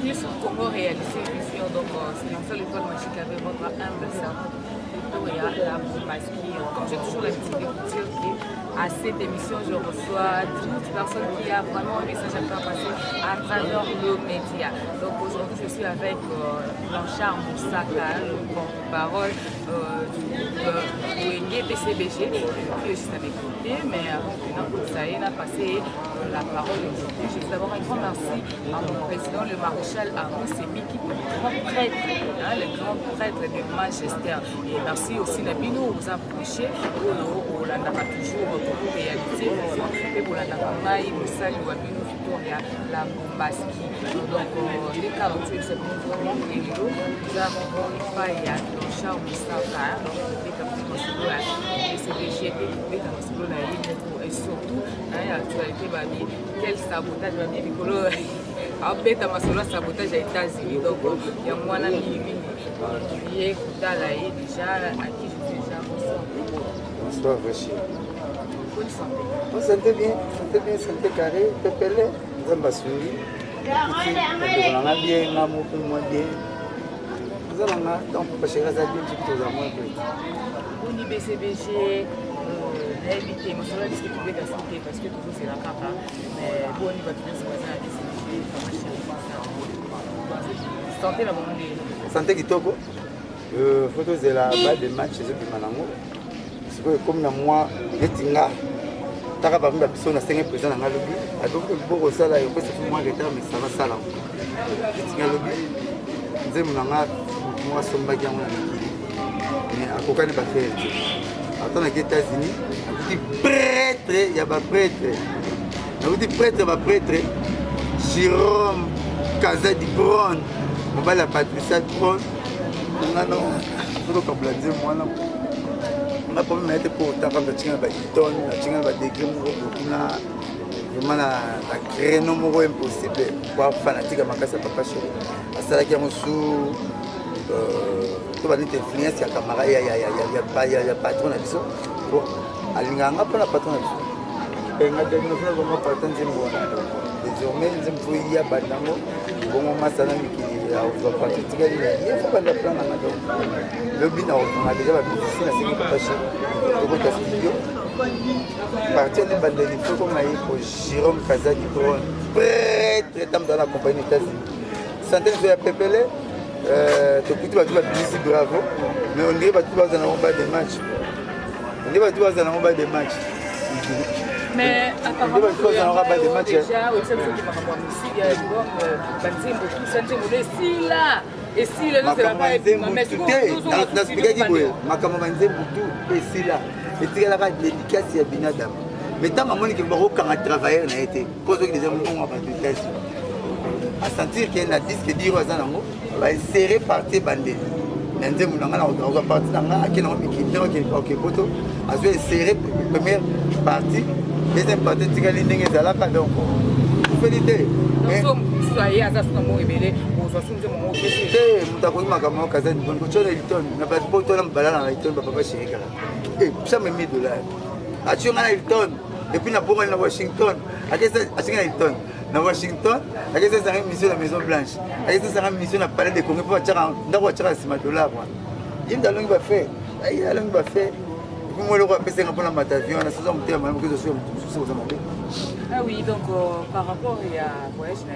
Miss Congo réalisé vision, donc c'est la seule école magique avec votre humble service. La Boumaski, comme j'ai toujours l'habitude de vous dire qu'à cette émission, je reçois toute personne qui a vraiment un message à faire passer à travers le média. Donc aujourd'hui, je suis avec Blanchard Moussaka, le porte-parole du PCBG, qui est juste à mes côtés, mais maintenant, ça y est, a passé la parole aujourd'hui. Je veux d'abord un grand merci à mon président, le maréchal Aaron Semi, qui est le grand prêtre, le grand prêtre de Manchester. Et merci aussi Nabino, vous approchez, on l'a toujours pour réaliser, et pour la Nakamai, le salut à Bino Victoria, la Bombaski. Donc, les 48 secondes, nous avons pas y a Blanchard Moussaka, les 48 secondes, et CBG, et surtout, l'actualité, quel sabotage, en fait, ma sabotage aux États-Unis, donc il y a moins d'un minimum qui est déjà à qui je suis déjà bonsoir, Vachi. Bonne santé. Vous sentez bien, santé carré, pépélé, vous avez bassouri. Vous avez bien, vous avez moins bien. Vous avez donc parce que vous avez bien, moins bien. Au niveau BCBG, éviter, mais cela risque de trouver la santé parce que toujours c'est la capa. Mais bon, on va toujours se passer à la BCBG. Santé la bonne idée. Santé Kitoko. Photo de la balle de match chez eux du Manango. C'est que comme moi, les tinga, t'as pas vu la personne à 5 présents dans le lobby. Alors que pour ça là, il faut se moi retard mais ça va ça là. Les tinga lobby. Nous avons moi somba qui a mais à quoi ne pas faire. Attends les États-Unis, il prêtre, il y a pas prêtre. On dit prêtre, va prêtre. Jérôme Kaza di Bron, on va la Patricia Bron. Non, faut qu'on blâme moi là. On a pas mettre pour autant comme tu as des tonnes, tu as des degrés na vraiment la créer non mo impossible. Pour fanatique à Makassa papa chéri. Asala qui a sous tout va être influence ya camarade ya patron na biso. Bon, alinganga pas la patron na biso. Et nga demi na vraiment patron zimbo na. Désormais nous avons fait ya badango. Bon moment ça na mikili ya va pas tout gagner. Il faut pas la prendre na donc. Le bin on a déjà la ici na c'est pas cher. Donc au studio. Partir de bandeli faut comme aille pour Jérôme Kaza du Trône. Prêtre dans la compagnie États-Unis. Santé de la PPL. Tu peux tout ici bravo. Mais on dirait pas tout dans un bas de match. On dirait pas tout dans un bas de match. Mais apparemment, il y a déjà, oui, c'est ce qui m'a rappelé ici, il y a donc, si là, et si là, c'est la même, mais c'est mais tant que je travailleur n'a été, cause que les hommes ont été à sentir qu'il y a un disque dire aux gens, va serrer partir bandé. Nende mulanga on va partir dans la qui n'a qui photo a joué serrer première partie deuxième partie tigali ndenge zalaka donc félicité mais soyez à ça mon rebelle pour ça sunje mon officier mutako makambo kaza ni bongo chona Hilton na ba photo na balana na Hilton papa chéri kala ça me $1000 a tu ngana Hilton et puis na bongo na Washington a na Hilton na Washington, il y a une mission à la Maison Blanche, il y a une mission à Palais de Congrès pour faire $100. Il y a une langue à faire, il y a une langue à faire. Moi, je vais passer un peu dans ma avion, la saison que je suis aux Américains. Ah oui, donc par rapport à voyage, par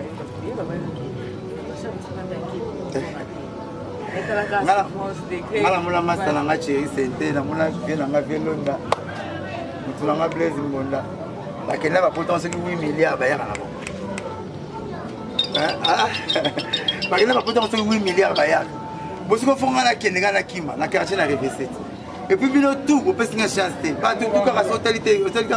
exemple, on a 8 milliards de dollars. Si on fait un kenya na kima, na quartier na revêté. Et puis tout, on peut se chance. Pas tout cas totalité, totalité.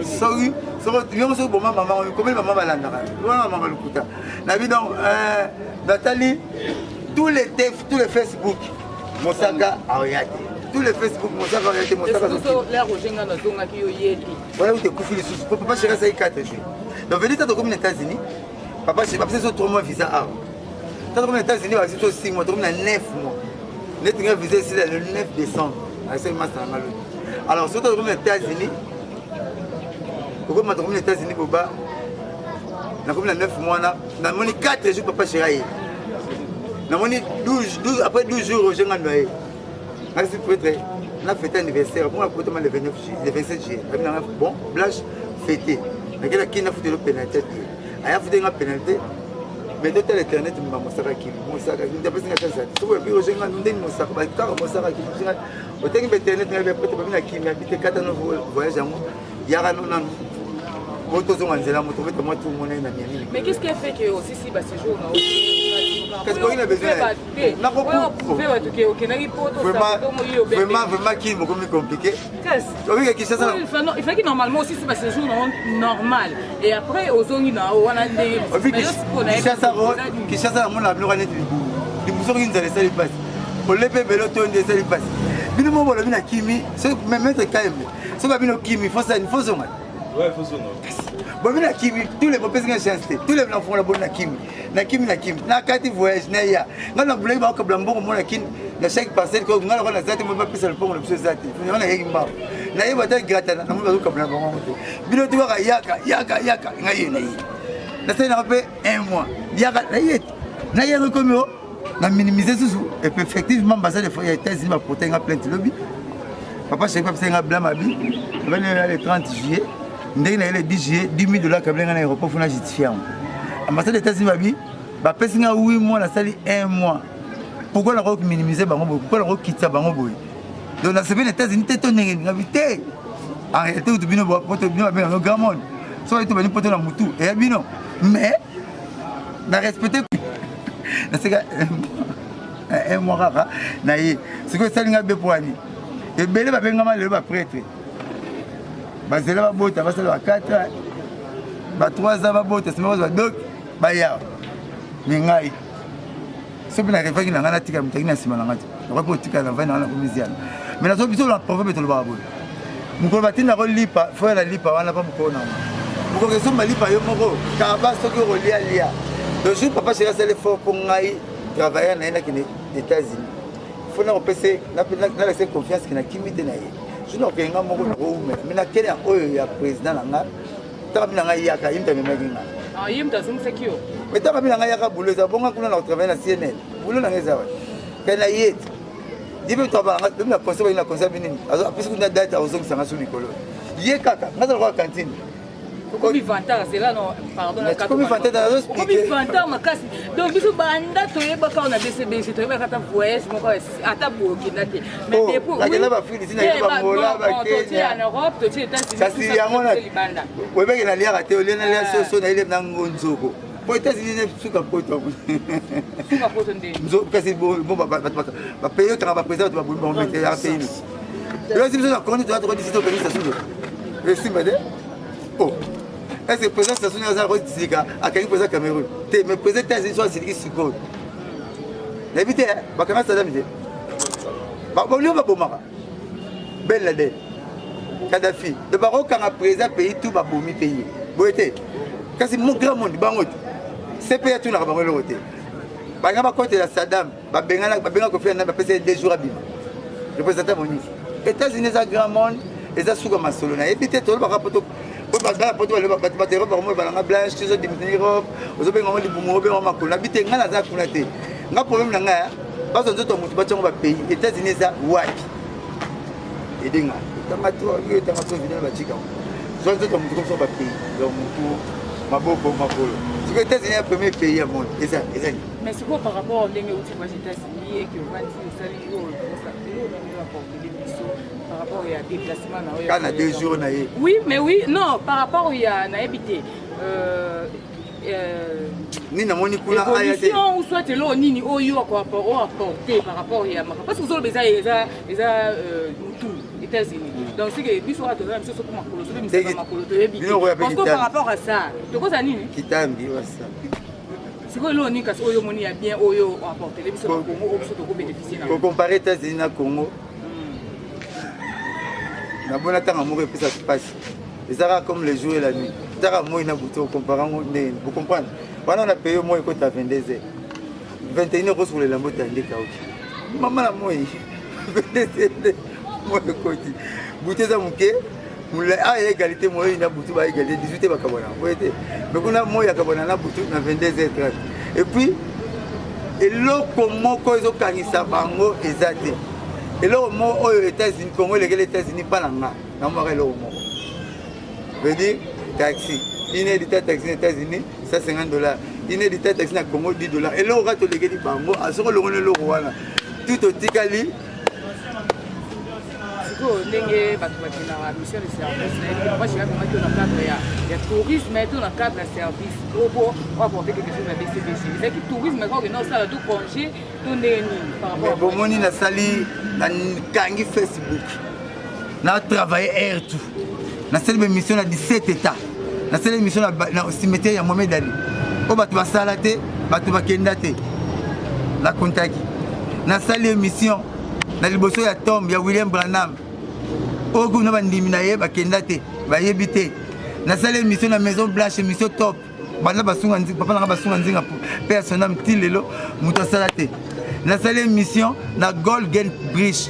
Sorry, sorry, bon maman, comment maman va l'andra. Maman va le couta. Na vie donc Nathalie, tous les Facebook, Mosaka a regardé. Tous les Facebook, Mosaka a regardé, Mosaka. Voilà où tu coupes les sous. Pour pas chercher ça 4 jours. Donc venez dans les États-Unis. Papa, je pas besoin de 3 mois de visa. Quand on est aux États-Unis, on va 6 mois, on a 9 mois. On a visa ici le 9 décembre. Alors, si on est aux États-Unis, pourquoi on est aux États-Unis, nakomi na 9 mois namoni 4 jours papa chéri namoni 12 après 12 jours Roger nga noyé ngasi peut-être na fête anniversaire pour moi le 29 juillet le 27 juillet bon blanche fêté nakela kina foutu le pénalité aya foutu nga pénalité mais tout l'internet m'a mosaka ki mosaka ndapesi nga chance to bi Roger nga ndeni mosaka ba ka mosaka ki otengi internet nga peut-être ba na kimi habite 4 ans voyage yango yaka non mais qu'est-ce qui a fait que aussi si ce jour qu'est-ce qu'on a besoin vraiment qui est compliqué il fait que normalement aussi si ce jour normal et après aux zones qui chasse à mon avenir on est des bousons qui nous allaient ça les passes pour les bébés l'autre on les passes bino mo bolo bina kimi c'est même mettre quand même c'est pas bino kimi faut ça il faut ça ouais faut ça bon bina kimi tous les popes nga chance tous les blancs font la bonne na kimi na kati voyage na ya ngana bulai ba ko blambo mo na kin na chaque parcelle ko ngala ko na zati mo ba pesa le pont le plus zati on a yimba na yeba ta grata na mo ba ko blambo mo bino tu ka yaka ngai na c'est na pe un mois yaka na yaka comme na minimiser sous et puis effectivement basa de fois États-Unis va porter un plainte lobby papa chez papa c'est un blâme abi le 30 juillet ndenge na le 10 juillet $10,000 ka blenga na aéroport fona justifier ambassade des États-Unis babi ba pesi nga 8 mois na sali 1 mois pourquoi la rock minimiser bango pourquoi la rock quitter bango boy donc na semaine États-Unis te ndenge ngabité en réalité tout bino poto bino ba no grand monde so itu bani poto na mutu et bino mais na respecter na seka un mois kaka na ye c'est que ça linga be poani et belé ba benga le ba prêtre ba zela ba bota ba sala 4 ba 3 ans ba bota c'est moi donc ba ya mingai so bina refaki na ngana tika mutaki na sima na ngati ko ko tika na vana na komisiana mais na so biso la proverbe to le ba bo mukolo batina ko lipa fo la lipa wana pa mukona mukolo so malipa yo moko ka ba so ko lia le jour papa chéri c'est l'effort pour ngai travailler na ina kini États-Unis faut na repasser na laisser confiance kina kimite na ye je n'ai aucun moko na ko mais na kele oyo ya président na nga ta bina ngai yaka imta memeginga ah yimta zumsekio mais ta bina ngai yaka boulot za bonga kuna na travailler na CNN boulot na ngeza wa kana yet dibe to ba nga na conseil binini azo apesi kuna date azo sanga su mikolo ye kaka ngaza ko cantine Comme inventaire, c'est là non, pardon. Comme inventaire, makasi. Donc biso banda toyeba ka na BCBC toyeba ka ta voyage moko ata Burkina te. Mais depuis la kena ba fili sina ba mola ba Kenya en Europe, to États-Unis. Kasi yango na webe na lia te ole na lia so na ile na ngonzoko. Po États-Unis ne suka poto. Suka poto ndi. Nzo kasi bon ba payer ta ba président ba bon mettre ya pays. Là si vous avez connu toi tu décider de ça sous. Et si madame oh est-ce que le président Sassou Nguesso a dit que à quel président Cameroun mais le président États-Unis soit c'est qui sikoyo n'habite ba kana Saddam Hussein ba bolio ba bomaka Ben Laden Kadhafi de baro kana président pays tout ba bomi pays boete kasi mon grand monde bango c'est pays tout na ba ngolo te ba ngaba côté la Saddam ba benga ko faire na ba pese 2 jours abima le président moni États-Unis a grand monde et ça sous comme solo na ebite to ba kapoto ba poto le ba batero ba mo ba nga blanche tout ça diminer Europe ozo benga mo libumo be mo makona bite nga na za kuna te nga problème na nga ba zo to mutu ba tshongo ba pays États-Unis za wapi edinga tamato yo tamato vina ba chika zo to mutu ko so ba pays donc mutu maboko makolo c'est que États-Unis est le premier pays au monde et ça mais c'est quoi par rapport au ndenge uti kwa États-Unis et que va dire ça les jours par rapport à déplacement quand on a 2 jours oui mais oui non par rapport à na habité ni na moni kuna ayate ou soit lo nini oyo kwa apporter par rapport à parce que vous avez déjà tout États-Unis donc c'est que biso ato na biso ko makolo so biso makolo to yebi parce que par rapport à ça to ko za nini kitambi wasa c'est quoi lo ni kasi oyo moni ya bien oyo apporter les biso ko Congo biso to ko bénéficier na ko comparer États-Unis na Congo na bona tanga moko epesa passe ezaka comme le jour et la nuit taka moi na buto comparant vous comprenez wana on a payé moi ko ta 22h 21h sur le lambo tande kauki mama na moi 22h moi ko ti buto za muke Ah, égalité, moi, il y a beaucoup d'égalité, 18 ans, mais on a moins na butu na 22h30. Et puis, et là, comment ils ont gagné ça, bango, exact. Et là, aux États-Unis, Congo, les États-Unis, pas là, non, moi, là, je veux dire, taxi. Il y a des taxis aux États-Unis, ça $50. Il y a des taxis au Congo, $10. Et là, on va te léguer des bango, à ce moment-là, on est là, tout au Tikali. ndenge bato bakendaka mission de service nayebi bacheka koma to na cadre ya tourisme to na cadre ya service opo apporter quelque chose na BCBG ezaki tourisme kaka okende osala to congé to ndenge nini par rapport bomoni nasali nakangi Facebook na travaille air tout nasali émission na 17 états nasali émission na cimetière ya Mohamed Ali o bato basala te bato bakenda te na contaki nasali émission na liboso ya tombe ya William Branham ogo na bandimi na ye bakenda te bayebi te nasala émission na Maison Blanche émission top bana basunga nzinga papa na basunga nzinga personnel mtilelo muto asala te nasala émission na Golden Bridge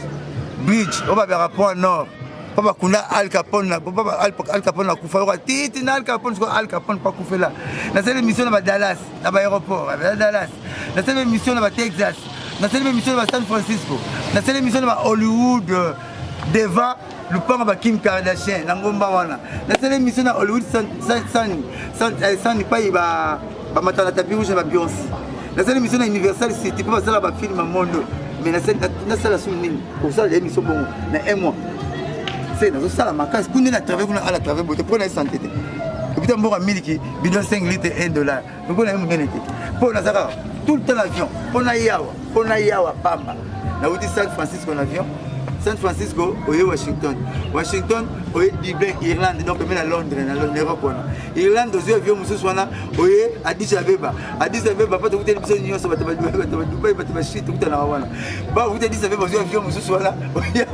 o ba rapport nord papa kuna Al Capone na papa Al Capone na kufa wa titi na Al Capone ko Al Capone pa kufela nasala émission na Dallas na aéroport Dallas nasala émission na Texas nasala émission na San Francisco nasala émission na Hollywood devant le pont de Kim Kardashian nangomba wana nasala émission na Hollywood sans pas ba matala tapis rouge na Beyoncé nasala émission na Universal City pour passer ba film mondo mais nasala sunini pour ça l'émission bon na un mois c'est dans ça la makasi kunde na travailler kuna ala travailler bote pour na santé et puis mboka miliki bidon 5 litres $1 donc on a une gainete pour na saka tout le temps l'avion pour na yawa pamba na uti San Francisco en avion San Francisco oye Washington oye Dublin Irlande donc même à Londres na Europe Irlande aux avions mususu wana oye Addis Abeba pas to kuteli biso nyonso bato Dubai bato ba shit kutana wana ba kuteli Addis Abeba aux avions mususu wana oye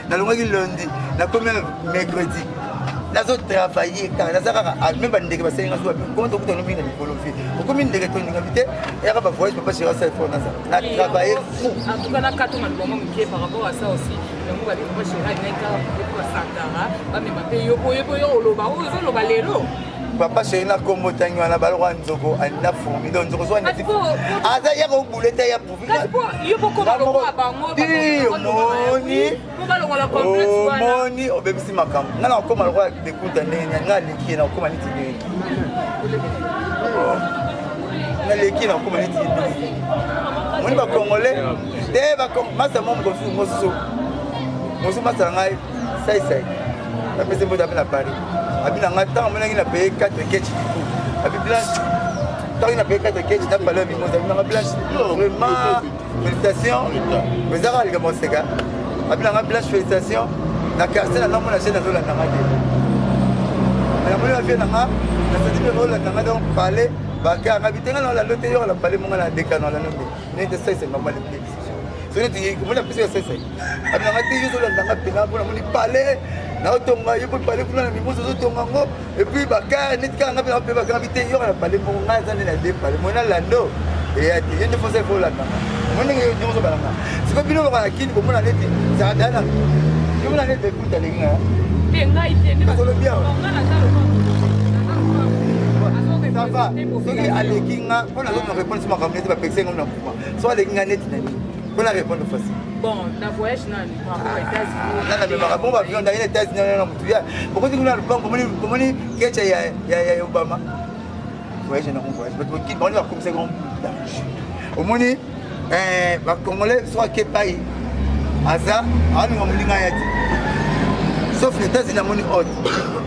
na longaki lundi na comme mercredi nazo travailler car nazaka même bandeke basenga so konto kutana minga nikolofi okomi ndeke to ninga bité et aka ba voyage papa chéra ça fort na travailler en tout cas na kato na bongo mike par rapport à ça aussi yango ba papa chéra neka pour Santara ba me mape yo oloba o loba lelo papa chéri na kombo tangi wana balwa nzoko anda fumi donc nzoko so andi aza ya ko buleta ya pour yo poko ba ko abango moni obebisi makambo ngana ko malwa de kuta ndenge ngana leki na ko maniti ndenge na leki na ko maniti ndenge moni ba congolais te ba masa mo mosu masa ngai sai na pese mbo tapena Paris abina ngata mona ngi na paye 4 ketch abi blanche tant na paye 4 ketch na palais bi moza na blanche vraiment félicitations mais ça va les gars c'est gars abina nga blanche félicitations na quartier na mona chaîne na na ngade na mona vie na nga na sadi be rola na ngade on parler ba ka ngabitenga na la lote yo la parler monga na dekano la nombe ne te c'est normal les c'est tu comment la prise c'est abina ngati yo la nga pina bona moni parler na otonga yo pour parler kuna na mimoso otonga ngo et puis baka nitka nga pe baka bité yo la parler mo nga za na de parler mona lando et ati yo ne faut ça faut la nga mona ngi yo zo balanga c'est pas bino ba kini bo mona neti za dana yo mona neti kuta lenga te ngai te ne ba ko bien nga na za ça va soki alekinga mpona azona répondre sur makambo neti bapekisenga na kuma so alekinga neti nani mpona répondre facile bon na voyage nani par rapport aux États-Unis nana memaka bon bavion ndaki na États-Unis na mutu ya bokoti kuna lupango bomoni kecha ya Obama voyage na voyage bato bokiti boni bakomisa grand omoni bacongolais so akepai aza aninga molinga ya ti sauf les États-Unis amoni ordre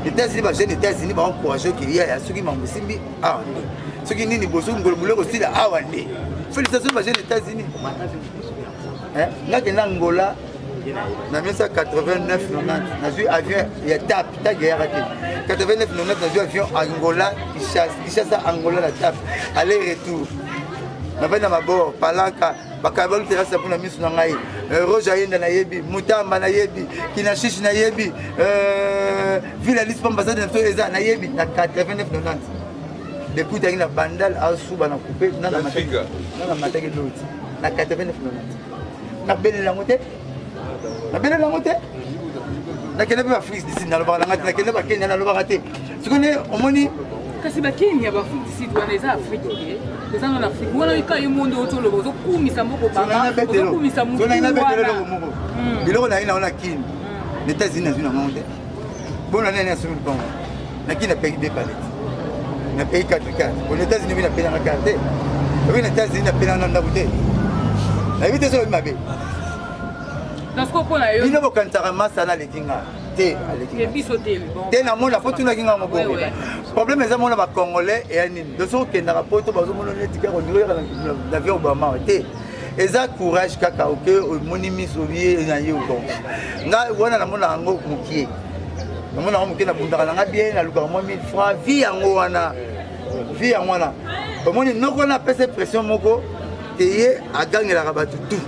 États-Unis bajeune États-Unis baencourage oki ya soki mamosimbi awa nde soki nini boso ngolo boloko sila awa nde félicitations bajeune États-Unis ngaki na Angola na 1989 nazwi avion ya TAP guerre te 89 nazwi avion Angola Kinshasa Angola la TAP aller retour navai na mabord palanka bakabali terasa mpona miso na ngai roge ayenda nayebi mutamba nayebi kinashishi nayebi ville alice po ambassade na biso eza nayebi na 89 depuis tangi na bandal asuba na coupe nana mataki loti na 89 nabelela yango te nakende mpe baafrike d'ici nalobaka nanga te nakende bakenya nalobaka te sikone omoni kasi bakenya baafrike d'ici wana eza afrike eza na afrike wana ika ye monde otoloba ozokumisa moko bangaozokumisa mokuwana moko biloko na ye nao na kini na états-unis nazwi nango te bona nani asumi lipango nakini napeki 2 palette napeki 4 aux états-unis mi napeli nanga karte obi na états-unis napeli nanga ndako te nayebi te soki mabe bino bokanisaka masana aleki nga te te namona po tunaki nga mobongo problème eza mona bacongolais eya nini do soki okendaka po to bazomona neti kaka ondireka na vie obama te eza courage kaka oke omoni miso bie na ye obon nga wana namona yango mokie namona yango mokie nabundaka nanga bien nalukaka mwa 1000 francs vi yango wana omoni noko wana apesa pression moko te ye agangelaka bato tout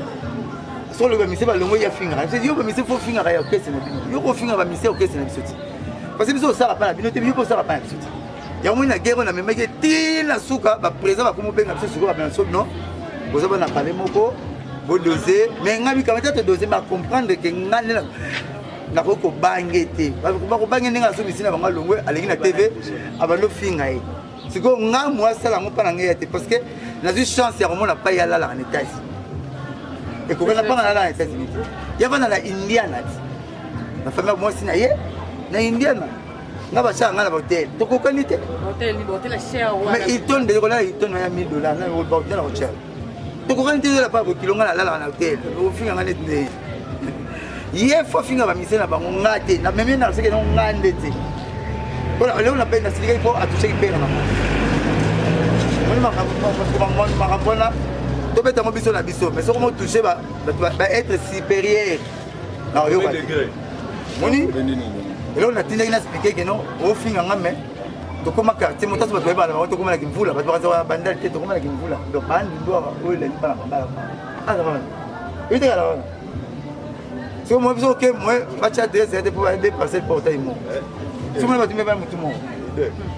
solo ba mise balongo ya finga c'est yo ba mise fo finga ya okese na bino yo ko finga ba mise okese na biso ti parce que biso sala pa na bino te yo ko sala pa na biso ti ya mo na guerre na memeke ti na suka ba président ba komo benga biso suka ba na so non boza ba na parler moko bo doser mais ngabi kamata te doser ma comprendre que ngane na ko bangete ba ko bangene nga so bisina banga longwe alingi na TV abando finga e siko nga moi sala ngo pa na ngete parce que na eu chance ya komona pa ya la en États-Unis et qu'on n'a pas dans les États-Unis. Il y a pas dans la Indiana. La famille moi aussi na Indiana. Na ba cha ngala hotel. To ko kanite. Hotel la cher wana. Mais il tonne de là, il tonne $1000 na hotel la hotel. To ko kanite la pa ko kilonga la na hotel. O finga ngane te. Hier faut finga ba mise na bango ngate. Na même na seke no ngande te. Voilà, là on appelle na sika il faut atoucher qui père na. On m'a rambona. To beta mo biso na biso mais soko mo toucher ba être supérieur na yo ba moni et là on a tindaki na expliquer que non au finga ngame to koma quartier mo taso ba ba to koma na kimvula ba ba bandal te to koma na kimvula do bandi ndo o le ba ba ala ba ite ala so mo biso ke mo ba cha adresse et pour aider passer portail mo so mo ba tumé ba mutu mo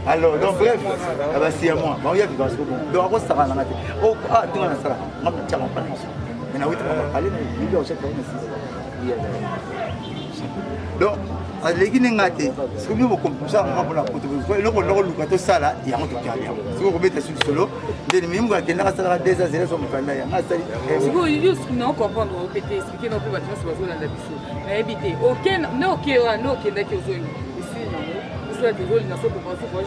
alors donc bref c'est à moi il y a du parce que donc on s'arrête là oh ah tu vas ça on va tiens on pas mais na oui tu vas aller mais il y a aussi donc aleki ngate ce que vous comprenez ça on va la photo le ko luka to sala ya moto kali ce ko beta sur solo de même ko kenda ka sala des azela so mukanda ya asali ce que you non comprendre au PT expliquer non plus ba tu vas la biso mais éviter aucun no kenda ki ozoni ici non désolé na soko penser que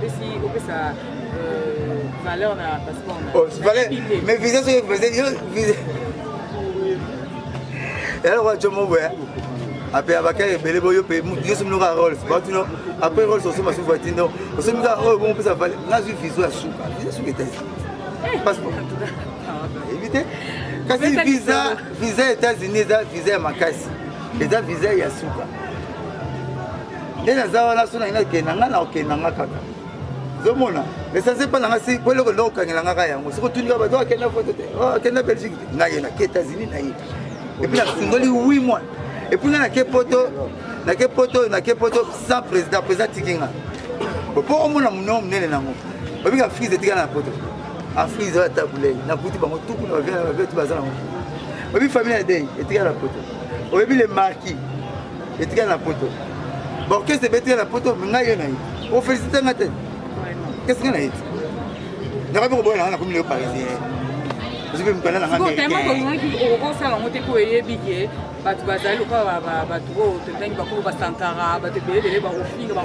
je suis au ça valeur na passeport mais visa ce que faisait visa alors je m'en vais après abaka belé boyo pe yo somo ka rôle c'est pas tu non après rôle so ma sou voitino o somo ka oh bon peut ça valer na ju visa suka était passeport éviter kasi visa États-Unis visa makasi eza visa ya suka naza wana so naina okendanga na okendanga kaka zomona l'essentiel mpa nanga si po eloko ndo okangelanga ka yango soki otunika bato akenda foto te akenda belgique te ngai ye nake états-unis na ye epuis nasungoli 8 mois epuis nga nake poto sans président tikinga po omona monoo monene nango babika frise etikana na poto afrise oyo atabulei nakuti bango tuku na bavie tu baza nango oyebi famille ya dei etikana na poto oyebi le marquis etikana na poto bon qu'est-ce que c'est la photo ngai na yi o féliciter ngate qu'est-ce que na yi na ba ko bona na comme le parisien je vais me connaître na ngame tellement que moi qui au ça la montée ko yebi ke batu bazali ko batu ko tendangi ba ko ba sankara ba te belele ba ofinga ba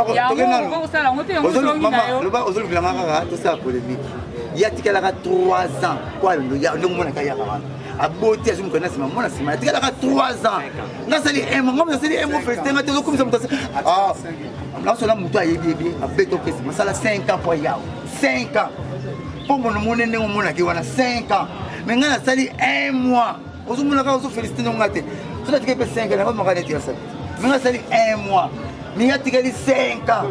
ko to kenalo ko ça la montée on songi na yo le ba ozolu bilanga ka to ça polémique ya tikala ka 3 ans quoi le ya ndo mona ka ya ka aboti azu mukana sima mona sima tikala ka 3 ans nasali ngom nasali féliciter ngate ko kumisa mutasa ah na so la mutu ayebi abeto pesi masala 5 ans pour yao 5 ans pour mon monene ngomona ki wana 5 ans mais ngana sali 1 mois ozumuna ka ozo féliciter ngate so na tikepe 5 ans na ngoma kana tira sali mais ngana sali 1 mois mais ya tikali 5 ans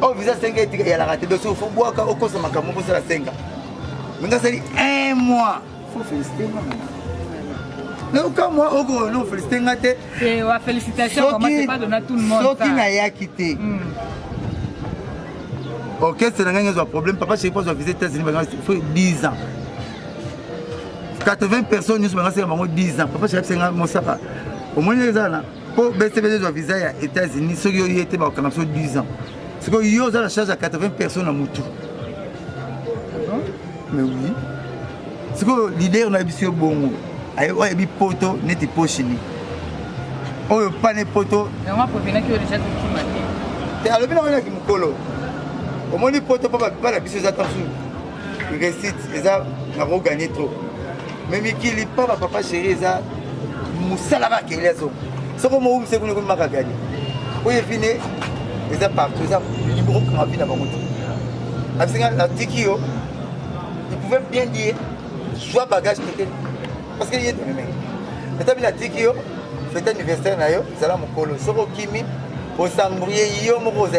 oh visa 5 ans tikali ya la rate donc faut boire ka okosa makambo pour ça 5 ans mais ngana sali 1 mois faut féliciter moi. Non, quand moi, on félicite ngate. Et la félicitation, comment c'est pas donné à tout le monde. Ce qui n'a pas quitté. Ok, c'est un problème. Papa, je sais pas si on visite les États-Unis, il faut 10 ans. 80 personnes, nous sommes 10 ans. Papa, je sais que c'est un monstre. Au moins, les gens, Pour BCBD de visa aux États-Unis, ceux qui ont été au Canada 10 ans. C'est que ils ont la charge à 80 personnes à Moutou. Mais oui. C'est que l'idée on a vu bon. Aïe, ouais, poto n'était pas chini. Oh, pas les poteaux. Mais on va prévenir qu'il y a déjà tout qui m'a dit. Alors, bien, on a qui me colle. Au moins, les poteaux, pas la bise, ils attendent. Ils récitent, ils ont gagné trop. Mais qui n'est pas papa chéri, ils ont Moussalaba qui est là. Ce que moi, c'est que nous avons gagné. Quand il est fini, ils ont partout. Ils ont le numéro qui m'a vu dans mon moto. Avec la Tikio, ils pouvaient bien dire soit bagage peut-être. Parce qu'il y a des mecs. Mais la Tikio, fait anniversaire, ils ont mon colo. Ce qui est mis, au Sambourier, il y a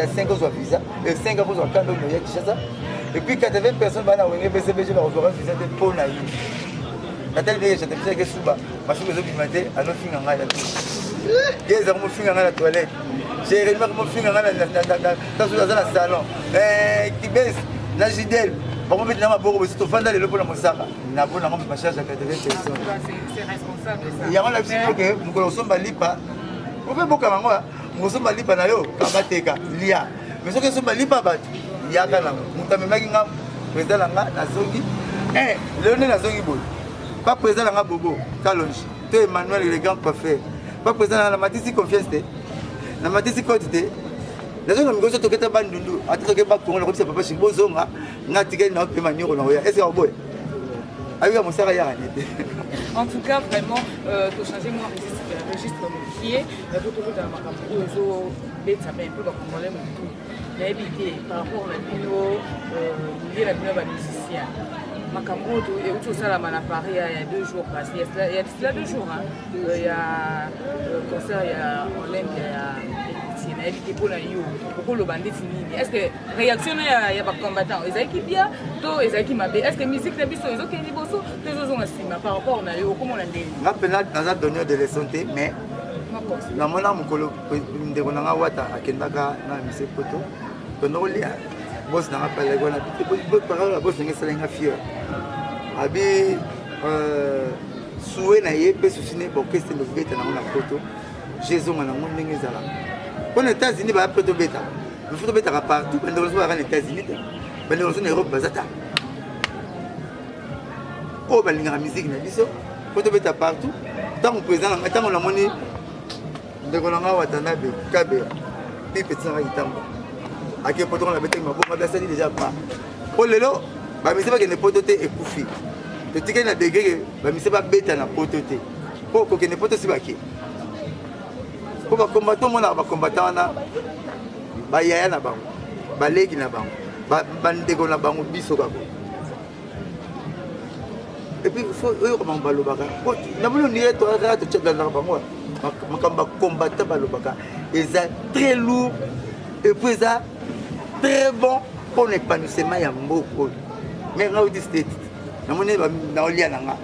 5 ans de visa, et 5 ans de cadeau de Kinshasa. Et puis 80 personnes vont avoir un BCBG dans le visa de Pau. La telle vieille, j'ai fait que Souba, ma chose que je m'ai dit, à nos filles en Haïti. Ils ont filles dans la toilette. J'ai remarqué mon fille dans le salon. Qui baisse, la Gidel. Bon, je vais vous dire que je vais vous dire que je vais ma charge à 80 personnes. C'est responsable de ça. Il y a un lapsus que nous connaissons Balipa. Vous pouvez beaucoup à nous sommes Balipa, Kabateka, Lia. Mais ce que nous sommes Balipa, il y a un peu de président Nazongi. Léonel Nazongi, pas président Bobo, Kalonji. Tu Emmanuel, le grand coiffeur. Pas président la Matisse Confiance. La Matisse Côté. Les gens qui ont été bandus, à tout cas, pour le papa chez Bozonga, n'a tiré n'a pas manié. Est-ce que vous en tout cas, vraiment, pour changer mon registre qui est, pour tout le monde, ça met un peu comme problème. Par rapport à la vidéo, il y a la musicien. Makamoto et tout ça là, il y a 2 jours passés. Il y a 2 jours. Il y a concert, il y a Olympe, il y a est-ce que réaction il y a pas combattant ezaki bien to ezaki mabe est-ce que musique na biso ezoki liboso tezozonga sima par rapport na yo comment on a ndeni nga pena dans un donneur de leçon mais na mona mukolo ndeko nanga wata akendaka na mise poto to no lia boss na pale gona parole la boss ngi salenga fier abi soué na ye pe susine bo keste no beta na mona poto jésus na mo ndenge zala. Aux États-Unis, il y a peu de bêta. Il faut bêta partout. Quand on est aux États-Unis, quand on est en Europe, oh, ben la musique, il faut bêta partout. Tant qu'on présente, tant qu'on a monnaie, de qu'on a Watanabe, Kabe, Pipe, Sangaïtam. À quel point on a bêté, ma personne déjà pas. Pour le lot, ma musique va gagner pototé et koufi. Le ticket n'a degré, ma musique va bêta na pototé. Pour qu'on ait pototé, c'est pas qui. Pour les combattants, les combattants, les yaya na bango, les legi na bango, les ndeko na bango biso kako. Et puis il faut eux comment balobaka. Na moni ni to ara to tchaka na bango. Makamba combattant balobaka. Ils sont très lourd et puis ça très bon pour l'épanouissement ya mboko. Mais nga udi state. Na moni na olia nanga.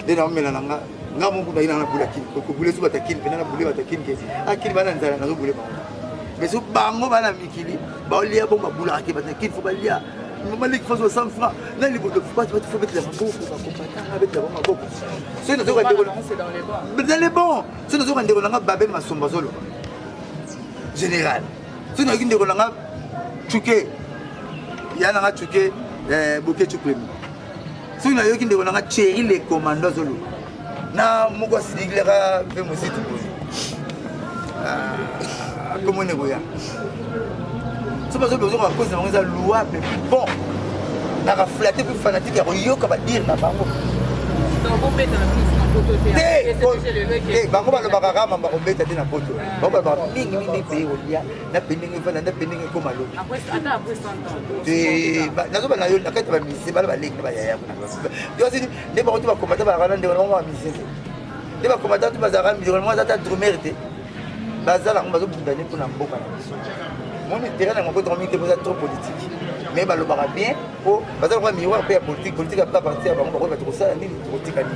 De na mela nanga. Nga mungu na ina na bulaki ko bule su batakin pena na bule batakin ke akili bana nzala na bule ba mais su bango bana mikili ba olia bon ba bulaki batakin fo balia malik fa 60 francs na li bodo faut mettre la maboko ba compata avec la maboko c'est notre rendez-vous c'est dans les bons c'est notre rendez-vous nga babel masomba solo général c'est notre rendez-vous nga chuke yana nga chuke boke chuke c'est notre rendez-vous nga chéri les commandos solo na moko siglera pe mositu comment on est goya c'est parce que besoin à cause de louable bon na ka flatter plus fanatique ya yoka ba dire na bango donc on met dans la mise en photo et bango ba lo ba kama ba obeta te na photo bango ba mingi mingi pe olia na pendingi fana na pendingi ko malo après 100 ans et na zo ba na yo na kata ba misi ba ba leki ba yaya yo si ne ba to ba combattre ba rana ndeko ba misi ne ba combattre to ba za rami ndeko mo za ta drummer te ba za la ngo ba zo bundane pour na mboka na biso mon intérêt na ngo dormir que vous êtes trop politique mais ba lo ba bien pour ba za ko miroir pe politique a pas partir ba ngo ba ko ça ni politique ani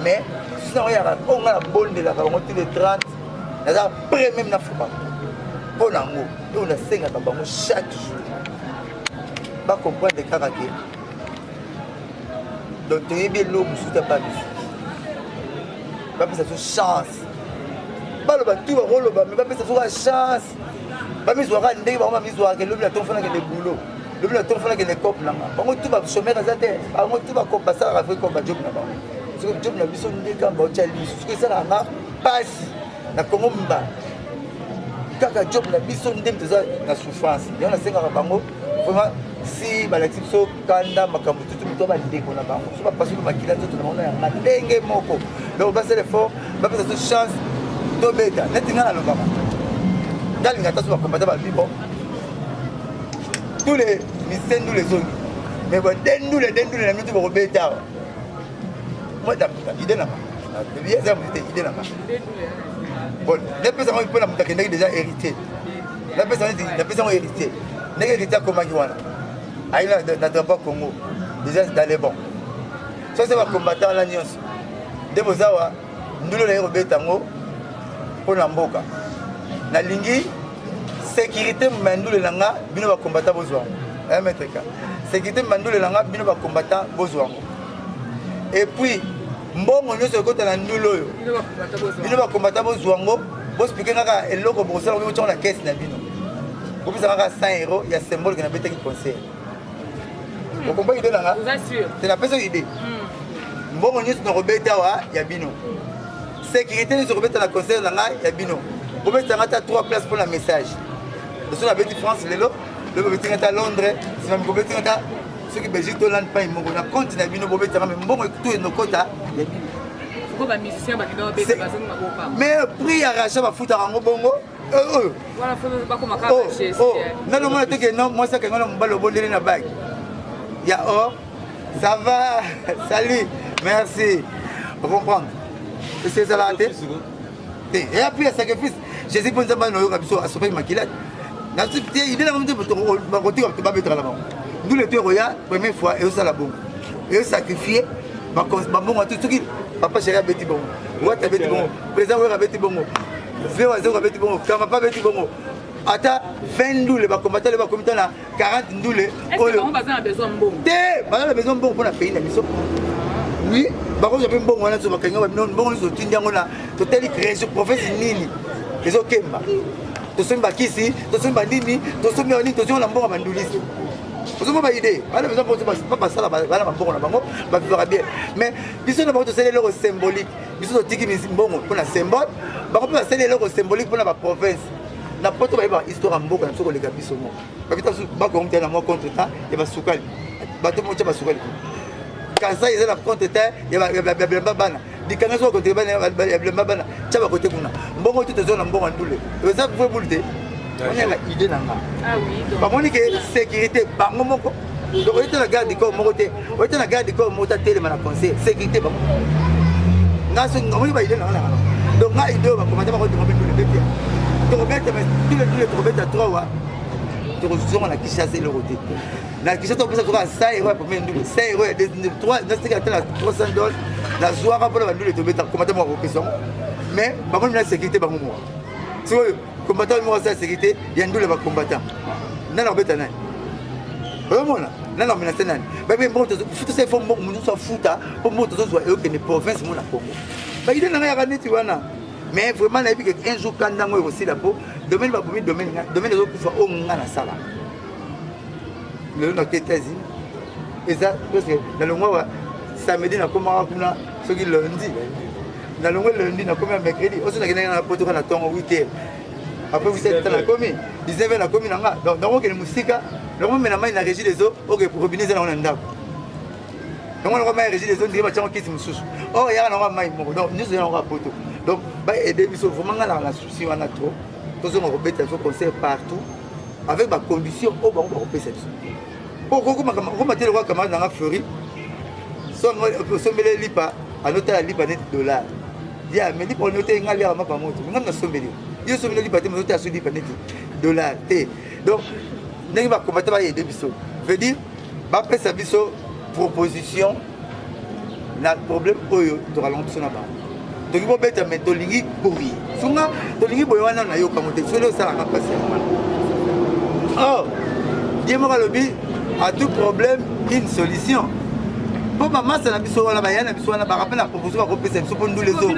mais sinon il y a on a bonne de la ba ngo le 30 na za près même na fuba pour na ngo on a 5 ba ngo chaque jour ba comprendre de caractère donc tu es bien l'homme sous ta pas pas ça chance baloba tout bakoloba mais bapesa soka chance bamizwaka ndenge bango bamizwaka lobi na tofonaka le boulot lobi na tofonaka le cope nanga bango tout bachomere aza te bango tout basalaka afrique comme bajob na bango soki job na biso nde kamba otya lisu soki esalaka nga pasi na kongo mba kaka job na biso nde toza na souffrance yango nasengaka bango vraiment si balakisi biso kanda makambo tutu mito bandeko na bango so bapasi lo makila nzoto na bango na yanga ndenge moko donc basala effort bapesa so chance tobeta neti nga nalobaka ndalinga ta so bakombata babi bon tous les misien nous les autres mais bon dendule na mito bakobeta moi idée na bien idée na bon les personnes qui peuvent la monter déjà hérité la personne hérité n'est hérité comment il wana aïla na drapeau Congo déjà dans les bons ça c'est va combattre la nuance de bozawa ndulo na robeta ngo pour la mboka na lingi sécurité mandule langa bino ba combattre bozwa maître ka sécurité mandule langa bino ba combattre bozwa et puis mbongo nyonso kota na ndulo oyo bino ba combattre bozwa ngo bospike kaka eloko bosala bo tona caisse na bino bopesa kaka 100 € ya symbole que na betaki conseil vous comprenez idée là c'est la personne idée mbongo nyonso na robeta wa ya bino sécurité nyonso robeta na conseil na nga ya bino bopesa ngata 3 places pour la message de la beti France lelo le beti ngata Londres c'est même beti ngata ce qui Belgique to land pas mbongo na compte na bino bopesa ngame mbongo tout no kota ya bino ko ba musicien ba kido beta ba zonga ko pa mais prix ya rachat ba futa rango bongo voilà faut pas comme ka chez non moi te que non moi ça que ngona mbalo bondeli na bag ya or ça va salut merci vous comprendre c'est ça la tête et puis à sacrifice Jésus pour nous amener biso a sauver makilate na toute idée na mtu ba côté ba mettre là-bas nous le terre ya première fois et ça la bombe et sacrifier ba bon tout qui papa chéri a beti bon moi tu beti bon président ouais a beti bon vieux oiseau a beti bon kama pas beti bon ata 20 doule ba combattre le ba comité na 40 doule est-ce que on a besoin bon te ba besoin bon pour la pays na biso oui ba ko jabe bon wana so ba kenga ba bon so tindiango na totali création prophète nini ezo kemba to somba kisi to somba nini to somba nini to somba mbongo bandulisi ozo ba idée ala besoin pour pas ça la mbongo na bango ba vivra bien mais biso na ba to sele le symbolique biso to tiki mbongo pour la symbole ba ko pas sele le symbolique pour la province na poto ba ba histoire mboka na soko le gabiso mo ba kita ba ko mtana mo contre temps et ba sukali ba to mo cha ba sukali kansa ils ont contre temps et ba bana dikanga so côté bana ya bana cha ba côté kuna mbongo tout zone mbongo ndule et ça vous boulder on a la idée nanga ah oui donc ba monique sécurité bango moko donc on était la garde du corps mo côté on était la garde du corps mo ta télé na conseil sécurité bango ngaso ngomoni ba idée nanga donc nga idée ba comment ba ko ndule bete to bete mais tout le bete à 3 wa to ressources na kishasa le côté na kishasa to pesa to ça et ouais pour même 5 € 3 na c'est que la $300 la zoara pour la ndule to bete comment moi opération mais ba moni la sécurité bango mo c'est combattant moi ça sécurité ya ndule ba combattant nana beta nani vraiment nana menacer nani ba bien bon tout ça faut bon nous ça futa pour moi tout ça et que les provinces mon na Congo ba idée nanga ya kaneti wana mais vraiment na epi que un jour quand ndango aussi là pour domaine ba bomi domaine les autres fois au nga na sala le na États-Unis et ça parce que dans le mois samedi na comment kuna ce qui lundi dans le mois lundi na comment mercredi aussi na poto na tongo 8h après vous êtes dans la commune 19h na commune nga donc que musika donc maintenant na régie des eaux OK pour robinet za na ndako donc on va régie des eaux ndima tchango kisi mususu oh ya na mai moko donc nous allons à poto donc ba aider biso vraiment nga na souci wana trop tous on rebeta faut conseil partout avec ma condition au bon pour pesa biso comment dire quoi comment na fleury so somele lipa anota lipa net dollar ya mais lipa noter ngali ya mapa moto ngana somele yo somele lipa te noter so lipa net dollar te donc ndenge ba combattre ba aider biso veut dire ba pesa biso proposition na problème oyo to ralentir na ba donc bo beta mais to lingi boyi sunga to lingi boyi wana na yo kamote so le sala ka passer oh Dieu m'a lobby à tout problème une solution Bon, maman, c'est la mission, la bayane, la mission, la barapé, la proposition, la proposition, la proposition, les autres.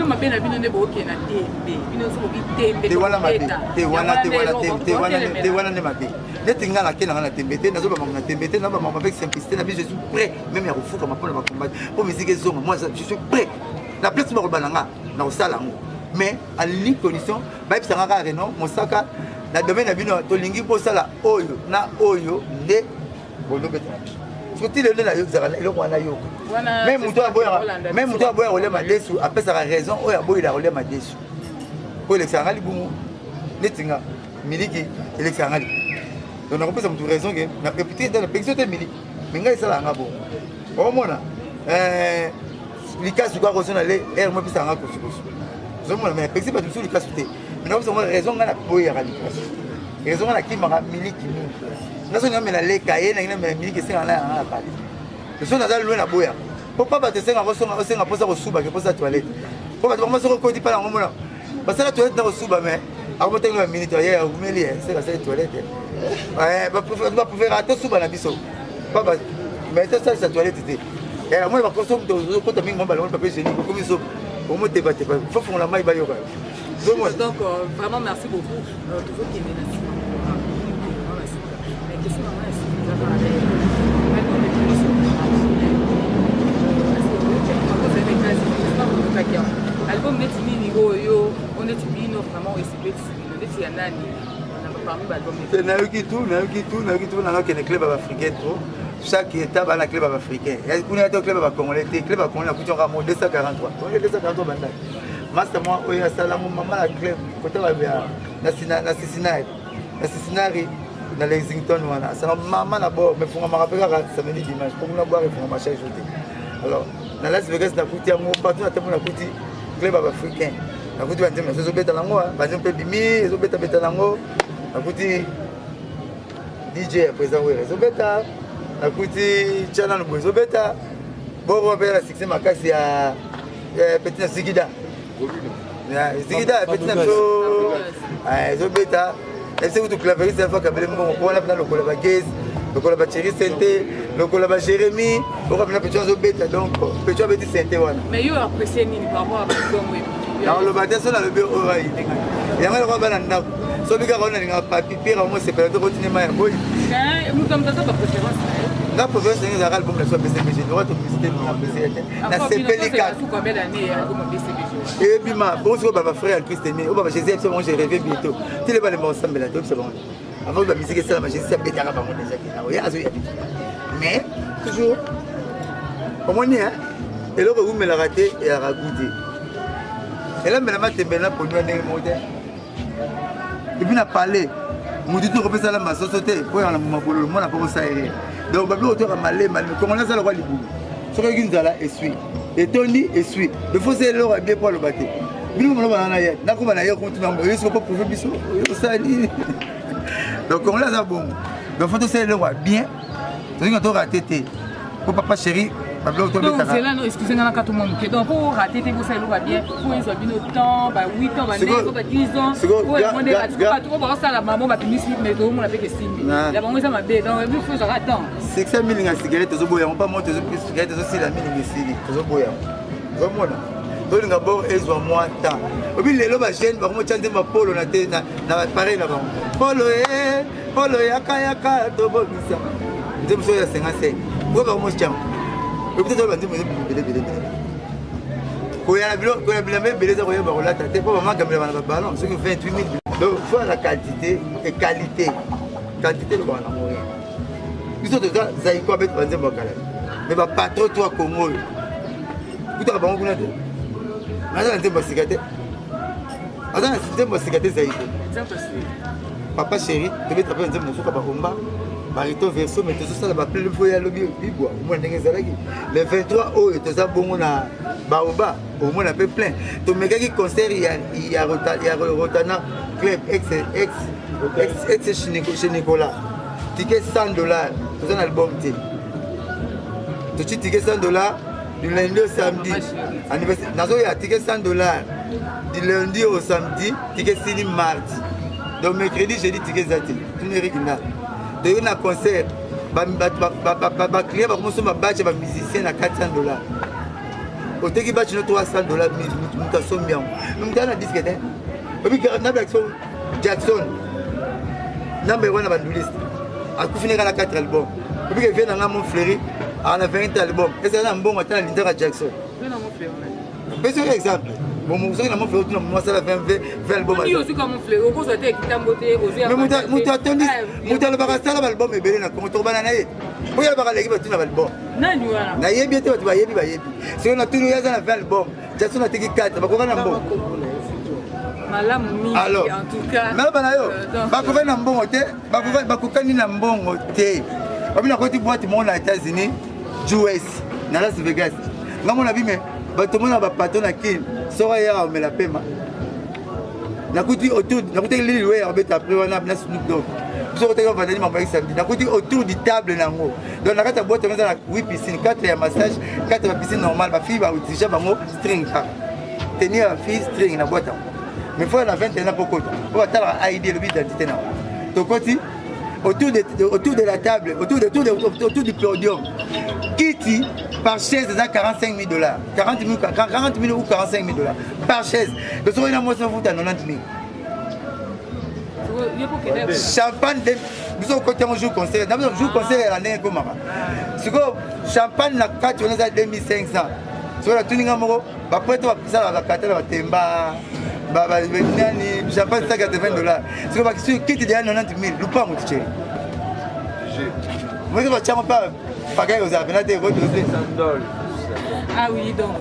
Même à refout comme pour combattre. Pour musique et moi je suis prêt. La place me rebananga dans salle. Mais à l'unique condition, bah ça rara non, mon sac la domaine a bino to lingi pour sala oyo na oyo de bondo beta. Surtout le na yo zara le wana yo. Même toi boya relais ma desu après ça a raison oya boya la relais ma desu. Pour le sarali bumu netinga miliki le sarali. Donc on a compris ça pour raison que na peut-être dans la pension de miliki. Mais ngai sala ngabo. Au moins l'ICAS quoi ressonner les air moi puis ça ngako sukusu. Je me mais penser pas du tout l'ICAS sauter. Mais nous avons raison ngana boya l'ICAS. Raison ngana ki mara miliki. Nous sommes na les cahiers na miliki c'est ngana na parler. Je suis dans loin na boya. Pourquoi pas te senga ressonner senga posa ko suba ke posa toilette. Pourquoi pas moi ko di pas na ngomona. Parce que la toilette na suba mais avant de tenir minute hier vous me lié c'est la toilette. Ouais va pouvoir rater suba na biso. Papa mais ça sa toilette était et moi va consommer de côté mingi mon ballon papier génique comme ils sont au moins débattre faut fond la maille ba yoka donc vraiment merci beaucoup toujours qui est merci mais qu'est-ce que maman est-ce que vous avez album net nini oyo on est bino vraiment expliquer c'est ya nani parmi album net na yoki tout na que les clubs africains trop chaque étape a un club africain. Il y a un club congolais, un club congolais a coûté un 243. On est 243 maintenant. Master moi, il y a ça là mon maman la club côté la Cincinnati dans Lexington voilà. Ça maman d'abord mais faut me rappeler samedi dimanche pour nous boire et pour marcher jeudi. Alors dans Las Vegas na coûté un partout na tellement na coûté club africain. Na coûté bandim na zobeta lango, bandim pe bimi, zobeta beta lango. Na coûté DJ présent ouais, zobeta akuti chana no bozo beta bobo bela 6 makasi ya petit Zigida petit so zo beta ese kutu claveris fa kabele mbongo ko la na lokola ba gez lokola ba Thierry Sente lokola ba Jérémy boka na petit zo beta donc petit beti Sente wana mais yo apprécier nini par rapport à bongo dans le bâtiment sur la le bureau orai ya ngalo ko bana ndako so bika ko na linga papi pira mo se pela to continuer ma boy nous sommes dans ta préférence la préférence c'est un album de BCBG nous va te visiter nous en BCBG na CP4 combien d'années album BCBG et puis ma bon sur baba frère Christine au baba Jésus c'est bon j'ai rêvé bientôt tu les balles ensemble là c'est bon avant la musique c'est la magie c'est bétara ba mon déjà qui là oui mais toujours comme on est hein et là où me la raté et a ragoûté et là maintenant tu es là pour nous donner modèle et puis on a parlé nous dit tout repère ça la ma société pour on a pour le monde pour ça donc bablo auteur a malé comment là ça le roi libu sur une zala essuie et Tony essuie il faut c'est leur bien pour le battre bino mo na ya na ko na ya ko tuna mo yeso ko prouver biso ça ni donc on là ça bon donc faut c'est le roi bien c'est quand on raté pour papa chéri bablo auteur donc c'est là non excusez-moi quand tout le monde donc pour rater vous ça le roi bien pour ils ont bien temps 8 ans 10 ans pour demander à tout pour ça la maman va finir mais tout le monde avec estime la maman ça m'a bé donc il faut ça attend 600 000 na cigarette zo boya on pas monter zo cigarette zo si la mine misili zo boya zo mona donc nga bo ezo moi temps obi lelo ba jeune ba mo chante ma polo na te na pareil na ba polo yaka to bonisa ndem so ya 55 ko ba mo cham obi to ba ndem bele ko ya bila bele za ko ya ba la tête ko ba gamela na ballon ce que 28 000 donc faut la quantité et qualité le ba na mourir ils ont déjà zaïko avec banze bakala mais ba patron toi Congo kuta ba nguna te nasa nze basikate azana nze basikate zaïko papa chéri tu veux taper nze musuka ba homba barito verso mais tout ça ba plein fois ya lobi bibwa moi ndenge zalaki le 23 oyo toza bongo na baoba au moins un peu plein to mekaki concert il y a Rotana club ex chez Nicolas ticket $100 pour un album tout de suite ticket $100 du lundi au samedi anniversaire nazo ya ticket $100 du lundi au samedi ticket sini mardi donc mercredi jeudi ticket zati tout n'est rien de un concert baclient bakomosomba bache bamusicien na $400 oteki bache no $300 moto asombi yango moto ana diske te nabe Jackson namba wana banduliste akufi neka na 4 album obike vie nanga mon fleuri ana 20 album eza na mbongo ata na lindaka Jackson pesi exemple bon soki na mon fleuri tuna mwasala 20 album moto atondi moto alobaka sala baalbum ebele na kongo tokobana na ye oyo alobaka leki batuna baalbum nayebi ete bato bayebi soki natuni oyo aza na 20 album Jackson ateki 4 bakoka na mbongo alors naloba na yo bakokani na mbongo te bakokani na mbongo te babi nakoti boite moko na États-Unis US na Las Vegas ngamona bime bato mona bapato na kine soka ya omela pema nakuti Lil Wayne abeta après wana na Snoop Dogg soko teka vandani mambo samedi nakuti autour du table nango donc nakata boite eza na 8 piscines 4 ya massage 4 ya piscine normale ba fille ba utiliser bango string ka tenir la fille string na boîte mais faut la 21 pour côté on va tala ID le d'identité na to côté autour de la table autour du podium kiti par chaise à $45,000 40 000 ou $45,000 par chaise de ce qu'on a moi ça vous dans 90 000 champagne de nous côté mon jour concert d'abord jour concert à l'année comme ça champagne na 4 on a 2500 sur la tuninga moko ba prêtre ba pisa ba katela ba temba nani champagne $180 c'est que si quitte déjà 90 000 lupa mon tiché moi je vais tiens pas pareil aux avenants de votre $100 ah oui donc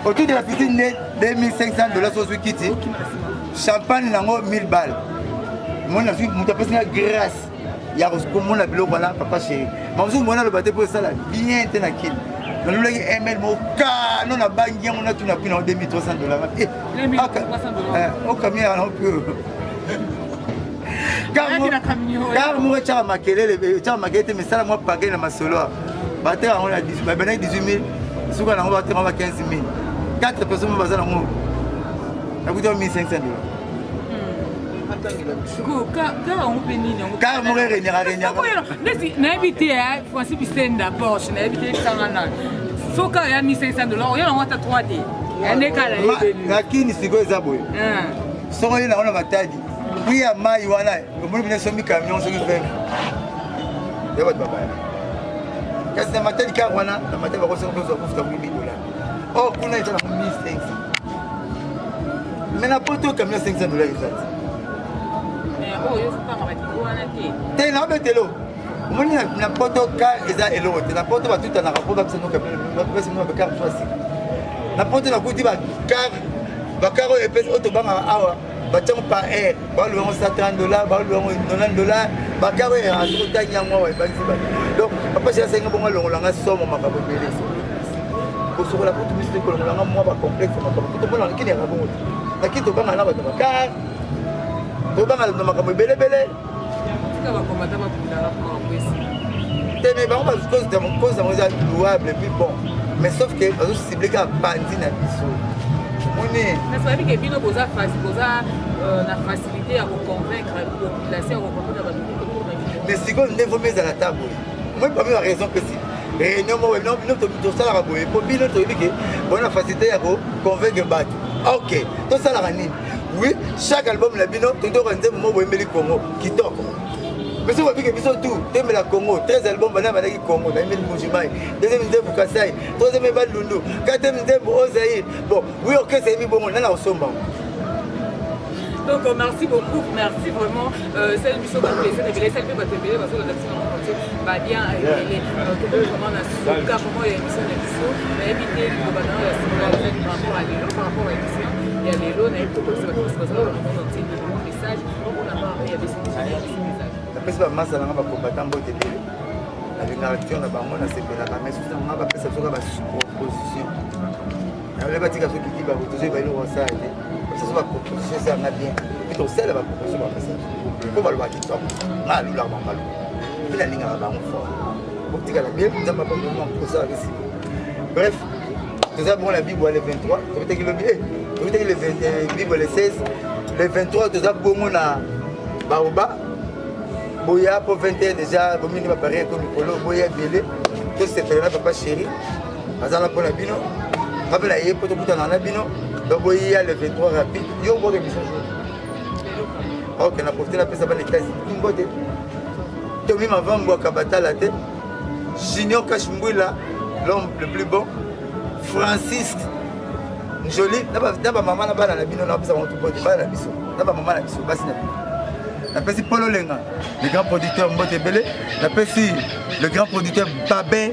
autour de la piscine $2,500 sur ce quitte champagne nango 1000 balles mon a vu mon tapé grâce ya ko mon a biloko na papa chéri mamusu mona le bateau pour ça là bien tena kill nous lagi ML moka non na bangi on a tout na pris dans $2,300 eh au camion on peut car moi tcha makelele tcha makelete mais ça moi paguer na masolo bateau on a 18 000 souka na on va 15 000 4 personnes bazana mo na kuta $1,500 car on peut ni car mon réunion na éviter Francis Bistenda Porsche na éviter sangana soka ya $1,500 oyo na wata 3D ene kala lakini siko ezaboye soko ina ona matadi kuya mai wana ngomuli bine somi camion soki vema yaba baba kasi na matadi ka wana na matadi ba kosa kosa kufuta $1,000 oh kuna ita na $1,500 mais na poto camion $500 exact te na betelo moni na poto ka eza eloko te na poto batuta na rapport bakisa no kapesi no bakar choisi na poto na kuti bakar oyo epesi oyo tobanga awa batiango par air balubango $130 balubango $90 bakar oyo asokotaki yango awa ebangisi bato donc bapasi asenga bongo alongolanga somo makambo ebele kosokola kutu biso kolongolanga mwa bacomplexe makambo tomonaka kini yaka bongo nakini tobanga na bato bakar tobanga na makambo ebelebele mais bango cause yango eza louable puis bon mais sauf que bazocible kaka bandi na biso moni mais sikoyo nde vomi ezala ta boye moi parmi ba raison que si réunion moko tosalaka boye po bino toyebi ke bona facilité ya koconvaincre bato ok tosalaka nini oui chaque album na bino totoka nzembo moko boyembeli Congo kitoko mais si vous avez vu tout, tu la Congo, 13 albums, maintenant, avec Congo, tu as mis le Moujimai, deuxième Ndembo Kassai, troisième Ndembo Lundu, quatrième Ndembo Ozaï. Bon, oui, ok, c'est mis bon, on a au sommet. Donc, merci beaucoup, merci vraiment. C'est une mission de plaisir, de laisser le télé, parce que la mission va bien, comment on a su, comment il y a une mission d'émission, mais éviter le gouvernement, par rapport à l'élo, par rapport à l'émission, il y a l'élo, on a eu beaucoup de choses, parce que on a dit des messages, on a pas, il y a des messages. Pesi ba masa na ba combattant bote bele avec la action na bango na sepela ka mais souvent on va pesa soka ba proposition na le batika soki ki ba botoze ba ile rosa ete ça soit proposition ça na bien puis on sait la proposition ba pesa ko ba lo ba kitso na lu la ba malu puis la linga ba bango fort botika la bien dans ma pas pour ça ici bref nous avons la Bible le 23 peut-être que le billet peut-être que le 21 Bible le 16 le 23 nous avons bongo na baoba boya pour 21 déjà bomini bapareil comme Nicolo boya belé tout c'est fait là papa chéri azala pour la bino rappelle la pour tout dans la bino donc boya le 23 rapide yo bo de mission OK na profiter la pesa ba les cases ngote to mi mavambo kabata la tête Junior Kashmbwila l'homme le plus bon Francis Joli d'aba maman na bana la bino na pesa ba tout bote bana biso d'aba maman la biso basi na Napesi Polo Lenga, le grand producteur Mbotebele. Napesi le grand producteur Babin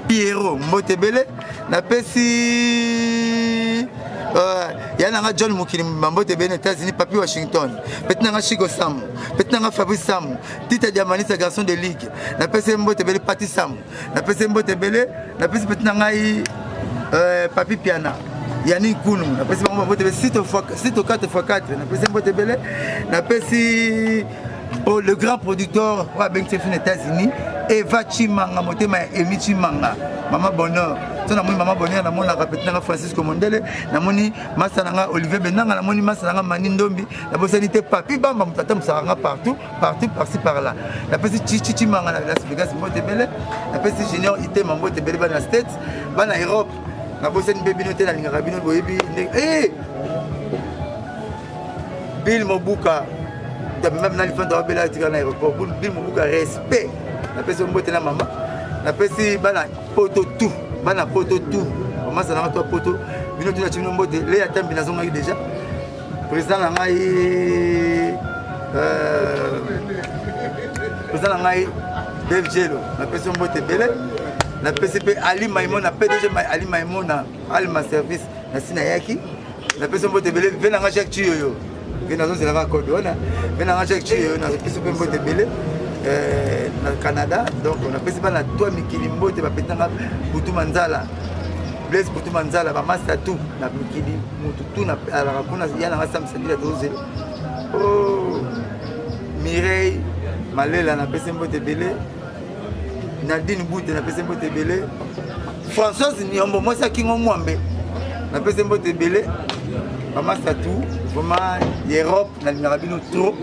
Pierrot Mbotebele. Napesi Yananga John Mukili Mbotebele aux États-Unis, Papi Washington. Petnanga Chigo Sam, Petnanga Fabrice Sam, Tita Diamani, sa garçon de ligue. Napesi Mbotebele Pati Sam. Napesi Mbotebele, napesi Petnanga Papi Piana. Yannick Kounou, na pesi bango bote 6 x 4x4, na pesi bote belé, na pesi le grand producteur wa Bengtef aux États-Unis, Eva Chimanga motema Emi Chimanga, Maman Bonheur. Tona moni Maman Bonheur na mona rapetna nga Francisco Mondele, na moni Masananga Olivier Benanga, na moni Masananga Manindombi, na bosanité Papi Bamba mutata musaranga partout par-ci par-là. Na pesi Chichi Chimanga na Las Vegas bote belé, na pesi Junior Ité Mambote belé bana States, bana Europe. Na bosani bébé noté na lingaka bino boyebi eh Bill Mobuka même na lifanda bela tika na aéroport Bill Mobuka respect na pesi mbote na mama na pesi bana poto tout mama sana to poto bino tuna chimino mbote le ya tambi na zonga déjà président na ngai Dave Jello na pesi mbote belé na PCP Ali Maimona PDG Ali Maimona Alma service na sina yaki na PCP mbote belé vena nga Jacques Chiyo vena zo zela code ona vena nga Jacques Chiyo na PCP mbote belé na Canada donc na PCP na toi mikili mbote ba petanga Butu Manzala Blaise Butu Manzala ba master tout na mikili mutu tout na ala kuna yana nga Sam Sandila doze oh Mireille Malela na PCP mbote belé Nadine Boute na pese mbote belé Françoise Niombo moi ça kingo mwambe na pese mbote belé mama Satou vraiment Europe na lingarabino trop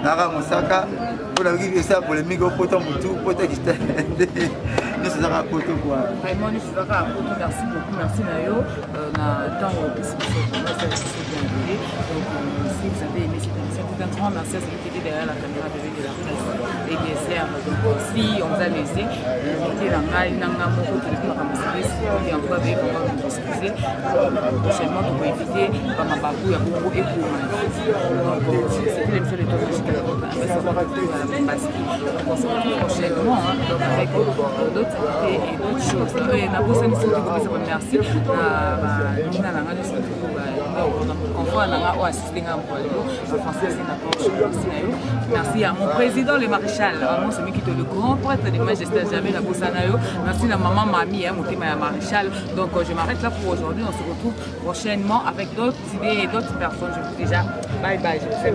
na ra mosaka pour la vie ça pour les migo poto mutu poto kista nous ça ra poto quoi vraiment nous ça ra poto merci beaucoup merci Nayo na temps au PC donc si vous avez aimé cette émission tout un grand merci à celui qui était derrière la caméra de la presse et bien sûr donc si on vous a laissé mettez la main nanga moko pour le service et encore avec on va vous excuser prochainement pour éviter pas ma babou ya beaucoup et pour donc c'était l'émission de Thomas Chicago avec sa voix de la Bastille donc on se retrouve prochainement donc avec d'autres invités et d'autres choses et na bossa ni soki ko pesa merci na nanga de soki on voit nanga o assister nga mpoalo français na merci à mon président le maréchal vraiment c'est lui qui est le grand prêtre de majesté jamais la bossa nayo merci à maman mamie motema ya maréchal donc je m'arrête là pour aujourd'hui on se retrouve prochainement avec d'autres idées et d'autres personnes je vous dis déjà bye bye je vous fais